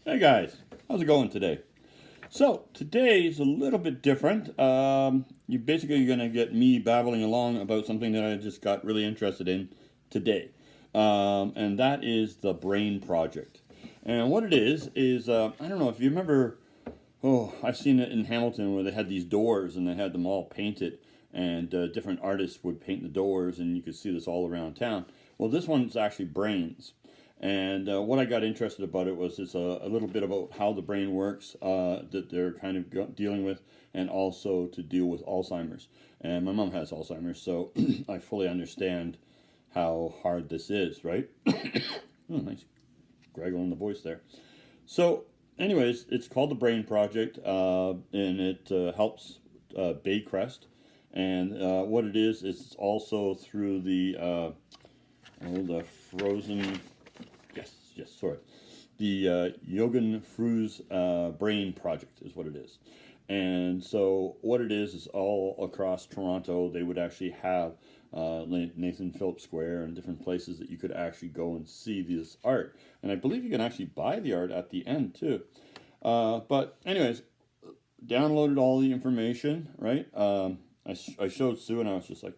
Hey guys, how's it going today? So today is a little bit different. You're gonna get me babbling along about something that I just got really interested in today, and that is the Brain Project. And what it is I don't know if you remember. Oh, I've seen it in Hamilton where they had these doors and they had them all painted, and different artists would paint the doors, and you could see this all around town. Well, this one's actually brains. And what I got interested about it was it's a little bit about how the brain works that they're kind of dealing with, and also to deal with Alzheimer's. And my mom has Alzheimer's, so I fully understand how hard this is, right? Oh, nice gaggle in the voice there. So, anyways, it's called the Brain Project, and it helps Baycrest. And what it is, it's also through the frozen. Yes, sorry. The Yogen Fruz Brain Project is what it is. And so what it is all across Toronto, they would actually have Nathan Phillips Square and different places that you could actually go and see this art. And I believe you can actually buy the art at the end too. But anyways, downloaded all the information, right? I showed Sue and I was just like,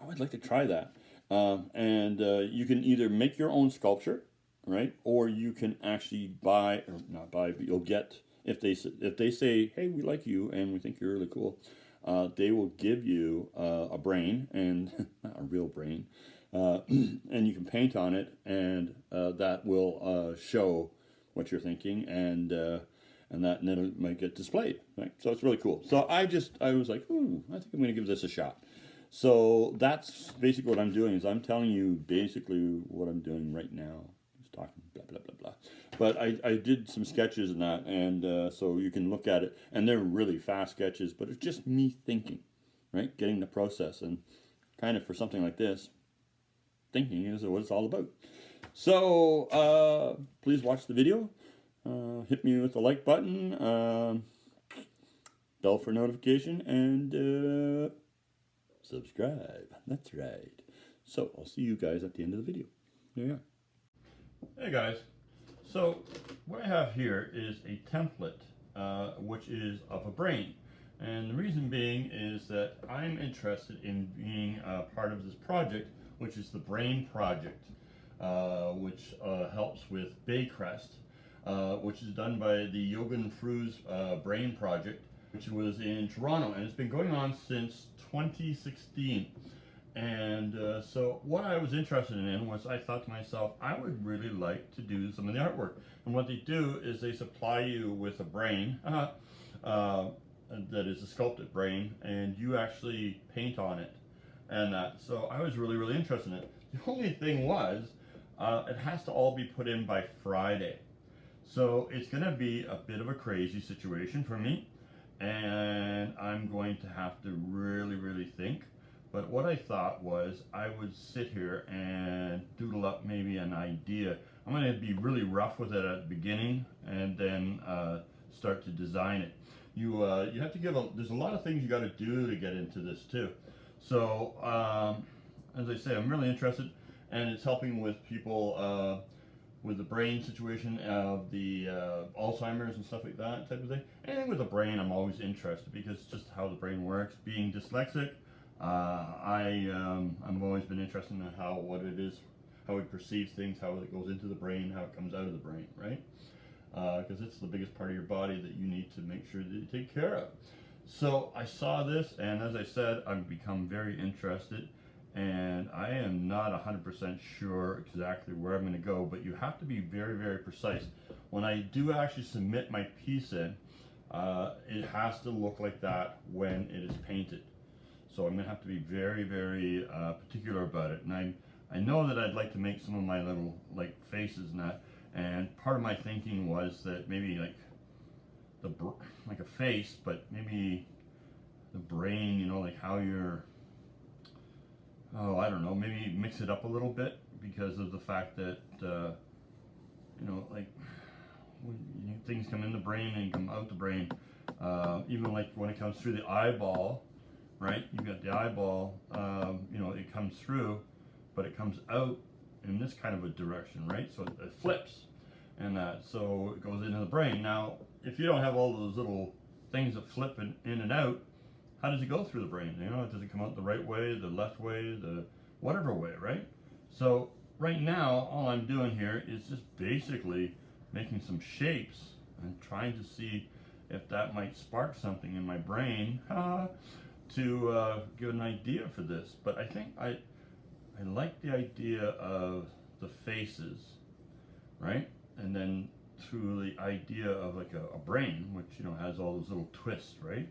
I would like to try that. And you can either make your own sculpture, right? Or you can actually buy, or not buy, but you'll get, if they say, hey, we like you and we think you're really cool, they will give you a brain, and not a real brain, and you can paint on it, and that will show what you're thinking, and then it might get displayed, right? So it's really cool. So I was like, ooh, I think I'm going to give this a shot. So that's basically what I'm doing, is I'm telling you basically what I'm doing right now. Just talking blah, blah, blah, blah. But I did some sketches in that, and so you can look at it, and they're really fast sketches, but it's just me thinking, right? Getting the process, and kind of for something like this, thinking is what it's all about. So please watch the video. Hit me with the like button, bell for notification, and subscribe. That's right. So I'll see you guys at the end of the video. There you are. Hey guys. So what I have here is a template, which is of a brain. And the reason being is that I'm interested in being part of this project, which is the Brain Project, which helps with Baycrest, which is done by the Yogen Fruz Brain Project, which was in Toronto, and it's been going on since 2016. And so what I was interested in was, I thought to myself, I would really like to do some of the artwork. And what they do is they supply you with a brain that is a sculpted brain, and you actually paint on it. And so I was really, really interested in it. The only thing was, it has to all be put in by Friday. So it's going to be a bit of a crazy situation for me, and I'm going to have to really, really think. But what I thought was I would sit here and doodle up maybe an idea. I'm going to be really rough with it at the beginning, and then start to design it. You have to there's a lot of things you got to do to get into this too. So as I say, I'm really interested, and it's helping with people with the brain situation of the Alzheimer's and stuff like that type of thing. Anything with the brain, I'm always interested, because it's just how the brain works. Being dyslexic, I've always been interested in what it is, how it perceives things, how it goes into the brain, how it comes out of the brain, right? Because it's the biggest part of your body that you need to make sure that you take care of. So I saw this, and as I said, I've become very interested, and I am not 100% sure exactly where I'm going to go, but you have to be very, very precise. When I do actually submit my piece in, it has to look like that when it is painted. So I'm going to have to be very, very particular about it. And I know that I'd like to make some of my little faces and that. And part of my thinking was that maybe like a face, but maybe the brain, like how you're, I don't know, maybe mix it up a little bit, because of the fact that like when things come in the brain and come out the brain, even like when it comes through the eyeball. Right, you've got the eyeball, it comes through, but it comes out in this kind of a direction, right? So it flips. and so it goes into the brain. Now, if you don't have all those little things that flip in and out, how does it go through the brain? You know, does it come out the right way, the left way, the whatever way, right? So right now, all I'm doing here is just basically making some shapes and trying to see if that might spark something in my brain to give an idea for this. But I think I like the idea of the faces, right? And then through the idea of like a brain, which, you know, has all those little twists, right?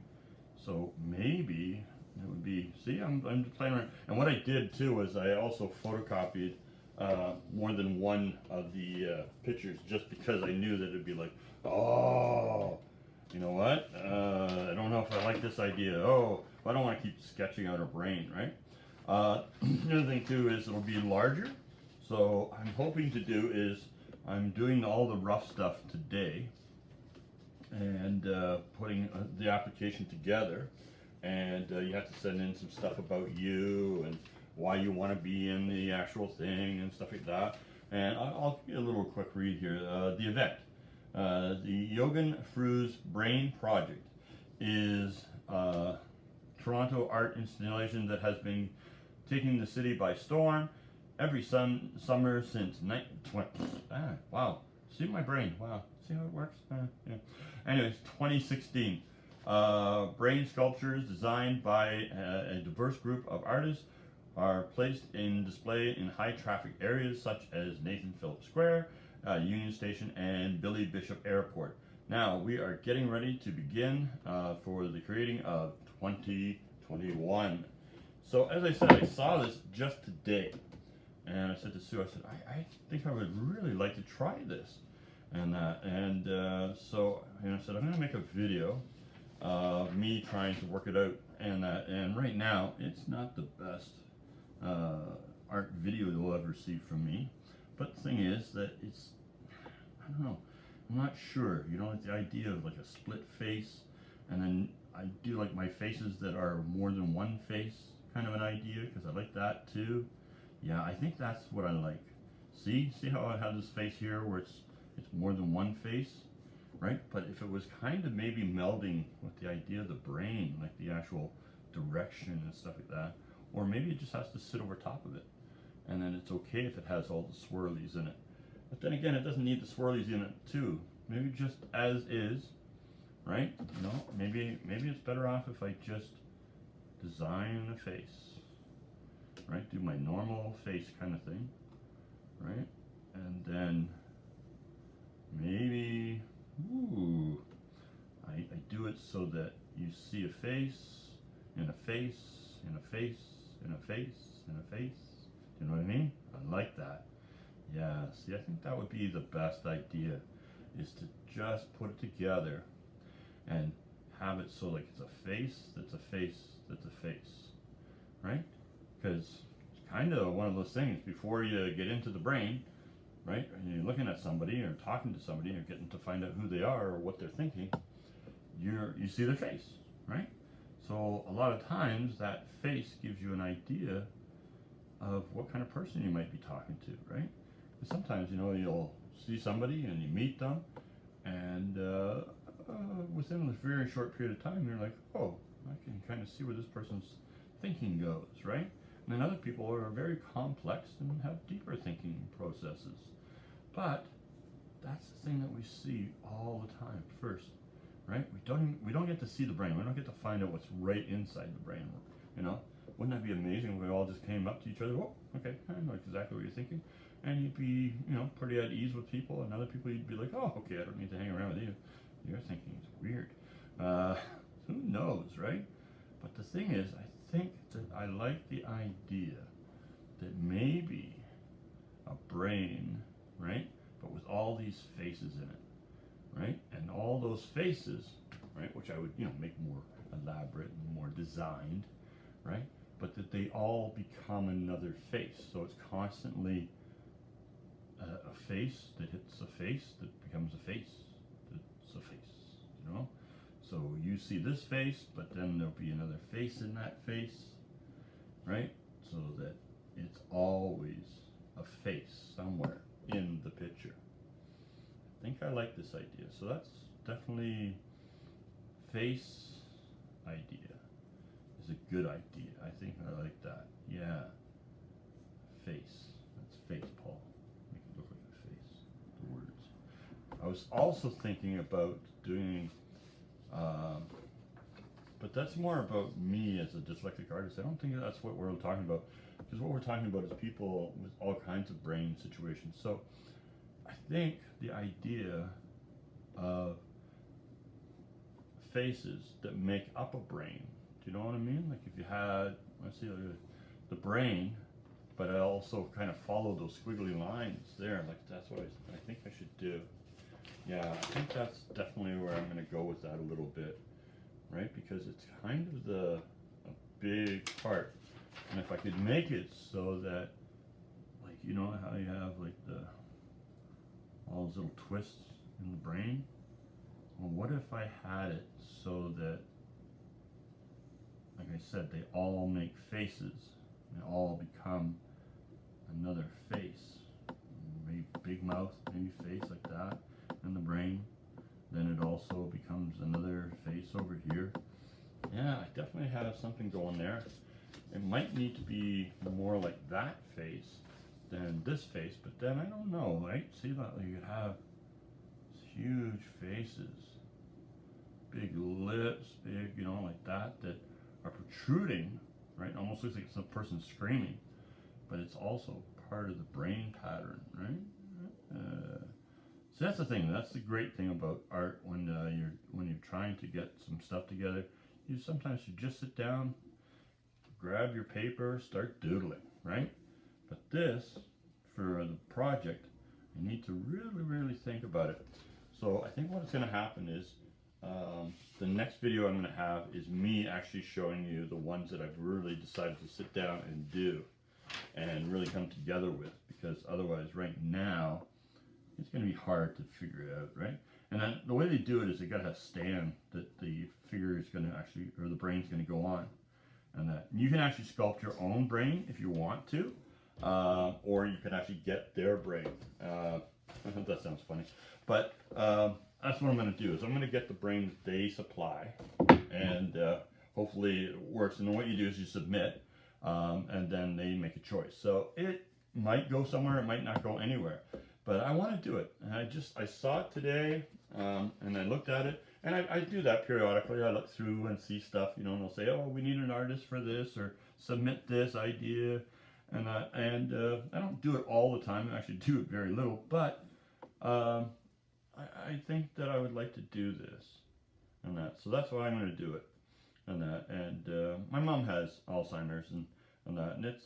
So maybe it would be, see, I'm just playing around. And what I did too was I also photocopied more than one of the pictures, just because I knew that it'd be like, oh, you know what? I don't know if I like this idea. Oh, I don't want to keep sketching out a brain, right? The other thing too is it'll be larger. So I'm hoping to do is I'm doing all the rough stuff today and putting the application together. And you have to send in some stuff about you and why you want to be in the actual thing and stuff like that. And I'll give you a little quick read here. The event. The Yogen Fruz Brain Project is a Toronto art installation that has been taking the city by storm every summer since wow. See my brain. Wow. See how it works? Yeah. Anyways, 2016. Brain sculptures designed by a diverse group of artists are placed in display in high traffic areas such as Nathan Phillips Square, Union Station, and Billy Bishop Airport. Now we are getting ready to begin for the creating of 2021. So as I said, I saw this just today, and I said to Sue, I said, I think I would really like to try this, and so I said I'm going to make a video of me trying to work it out, and right now it's not the best art video you'll ever see from me, but the thing is that it's, I don't know, I'm not sure, you know, like the idea of like a split face, and then I do like my faces that are more than one face kind of an idea, because I like that too. Yeah, I think that's what I like. See how I have this face here where it's more than one face, right? But if it was kind of maybe melding with the idea of the brain, like the actual direction and stuff like that, or maybe it just has to sit over top of it, and then it's okay if it has all the swirlies in it. But then again, it doesn't need the swirlies in it too. Maybe just as is, right? You know, maybe it's better off if I just design a face, right? Do my normal face kind of thing, right? And then maybe, I do it so that you see a face, and a face, and a face, and a face, and a face. You know what I mean? I like that. Yeah, see, I think that would be the best idea, is to just put it together and have it so like it's a face, that's a face, that's a face, right? Because it's kind of one of those things, before you get into the brain, right, and you're looking at somebody or talking to somebody or getting to find out who they are or what they're thinking, you see their face, right? So a lot of times that face gives you an idea of what kind of person you might be talking to, right? Because sometimes, you know, you'll see somebody and you meet them, and within a very short period of time, you're like, oh, I can kind of see where this person's thinking goes, right? And then other people are very complex and have deeper thinking processes. But that's the thing that we see all the time first, right? We don't get to see the brain. We don't get to find out what's right inside the brain, you know? Wouldn't that be amazing if we all just came up to each other, oh, okay, I know exactly what you're thinking, and you'd be, you know, pretty at ease with people, and other people you'd be like, oh, okay, I don't need to hang around with you. Your thinking is weird. Who knows, right? But the thing is, I think that I like the idea that maybe a brain, right, but with all these faces in it, right, and all those faces, right, which I would, you know, make more elaborate and more designed, right, but that they all become another face. So it's constantly a face that hits a face that becomes a face that's a face, you know? So you see this face, but then there'll be another face in that face, right? So that it's always a face somewhere in the picture. I like this idea. So that's definitely face idea is a good idea. I think I like that. Yeah. Face. That's face, Paul. Make it look like a face. The words. I was also thinking about doing, but that's more about me as a dyslexic artist. I don't think that's what we're talking about. Because what we're talking about is people with all kinds of brain situations. So I think the idea of faces that make up a brain. Do you know what I mean? Like if you had, let's see, the brain, but I also kind of follow those squiggly lines there. Like that's what I think I should do. Yeah, I think that's definitely where I'm going to go with that a little bit, right? Because it's kind of a big part. And if I could make it so that, like, you know how you have like all those little twists in the brain? Well, what if I had it so that, like I said, they all make faces. They all become another face. Maybe big mouth, maybe face like that in the brain. Then it also becomes another face over here. Yeah, I definitely have something going there. It might need to be more like that face than this face, but then I don't know, right? See that you could have huge faces, big lips, big, you know, like that are protruding, right? Almost looks like some person screaming, but it's also part of the brain pattern, right? So that's the thing. That's the great thing about art when you're trying to get some stuff together. Sometimes you just sit down, grab your paper, start doodling, right? But this, for the project, you need to really, really think about it. So I think what's going to happen is the next video I'm going to have is me actually showing you the ones that I've really decided to sit down and do and really come together with, because otherwise right now it's going to be hard to figure it out, right? And then the way they do it is they got to have stand that the figure is going to actually, or the brain's going to go on. And that you can actually sculpt your own brain if you want to, or you can actually get their brain. That sounds funny, but that's what I'm going to do. Is I'm going to get the brain that they supply, and hopefully it works. And then what you do is you submit, and then they make a choice. So it might go somewhere, it might not go anywhere, but I want to do it. And I saw it today, and I looked at it. And I do that periodically. I look through and see stuff, you know, and they'll say, oh, we need an artist for this, or submit this idea. And I don't do it all the time. I actually do it very little. But I think that I would like to do this and that. So that's why I'm going to do it and that. And my mom has Alzheimer's and that. And it's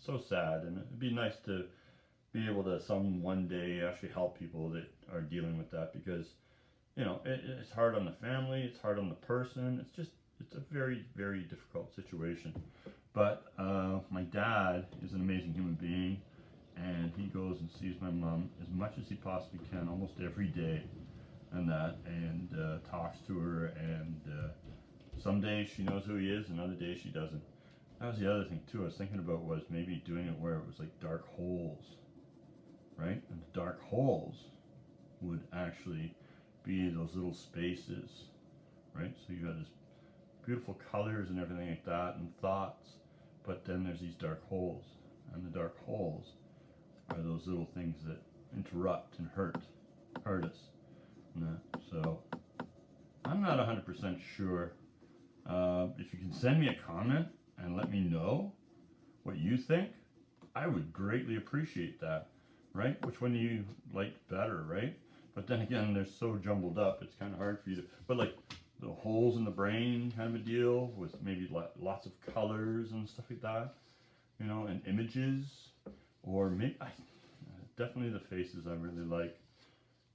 so sad. And it'd be nice to be able to one day actually help people that are dealing with that, because you know, it's hard on the family, it's hard on the person, it's a very, very difficult situation. But my dad is an amazing human being, and he goes and sees my mom as much as he possibly can, almost every day, and talks to her, and some days she knows who he is, and other days she doesn't. That was the other thing too I was thinking about, was maybe doing it where it was like dark holes, right? And the dark holes would actually be those little spaces, right? So you got this beautiful colors and everything like that, and thoughts, but then there's these dark holes, and the dark holes are those little things that interrupt and hurt us. So I'm not 100% sure. If you can send me a comment and let me know what you think, I would greatly appreciate that, right? Which one you liked better, right? But then again, they're so jumbled up, it's kind of hard for you to, but like the holes in the brain kind of a deal, with maybe lots of colors and stuff like that, you know, and images, or maybe, definitely the faces I really like,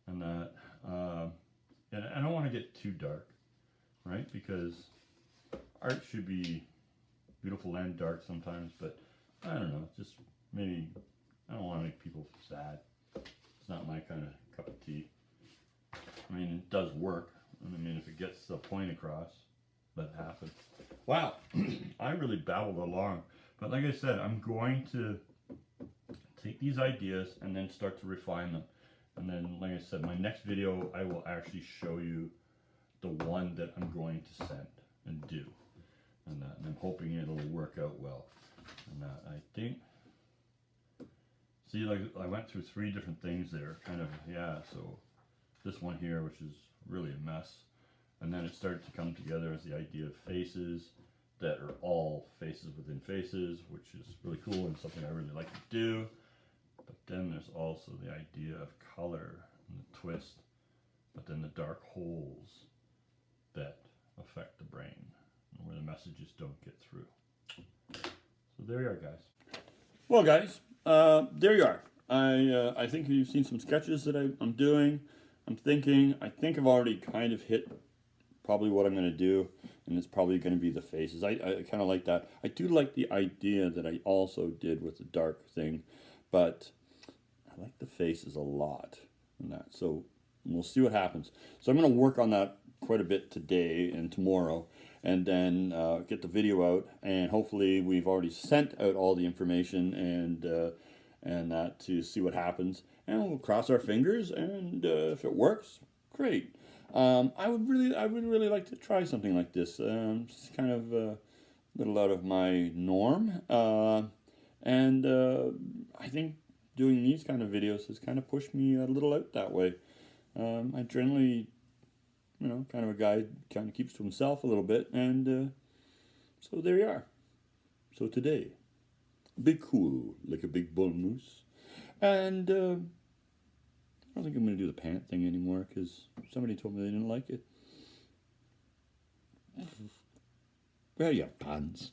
and that, and I don't want to get too dark, right? Because art should be beautiful and dark sometimes, but I don't know, just maybe, I don't want to make people sad. It's not my kind of cup of tea. I mean, it does work. I mean, if it gets the point across, let it happen. Wow, I really babbled along. But like I said, I'm going to take these ideas and then start to refine them. And then, like I said, my next video, I will actually show you the one that I'm going to send and do. And I'm hoping it'll work out well. And I think, see, like I went through 3 different things there, kind of, yeah, so this one here, which is really a mess. And then it started to come together as the idea of faces that are all faces within faces, which is really cool and something I really like to do. But then there's also the idea of color and the twist, but then the dark holes that affect the brain and where the messages don't get through. So there you are, guys. Well, guys, there you are. I think you've seen some sketches that I'm doing. I think I've already kind of hit probably what I'm going to do, and it's probably going to be the faces. I kind of like that. I do like the idea that I also did with the dark thing, but I like the faces a lot and that. So we'll see what happens. So I'm going to work on that quite a bit today and tomorrow, and then get the video out, and hopefully we've already sent out all the information and that to see what happens, and we'll cross our fingers, and if it works, great. I would really like to try something like this. It's kind of a little out of my norm, and I think doing these kind of videos has kind of pushed me a little out that way. I generally, you know, kind of a guy kind of keeps to himself a little bit, and so there you are. So today, be cool like a big bull moose, and I don't think I'm going to do the pant thing anymore because somebody told me they didn't like it. Well, you have pants.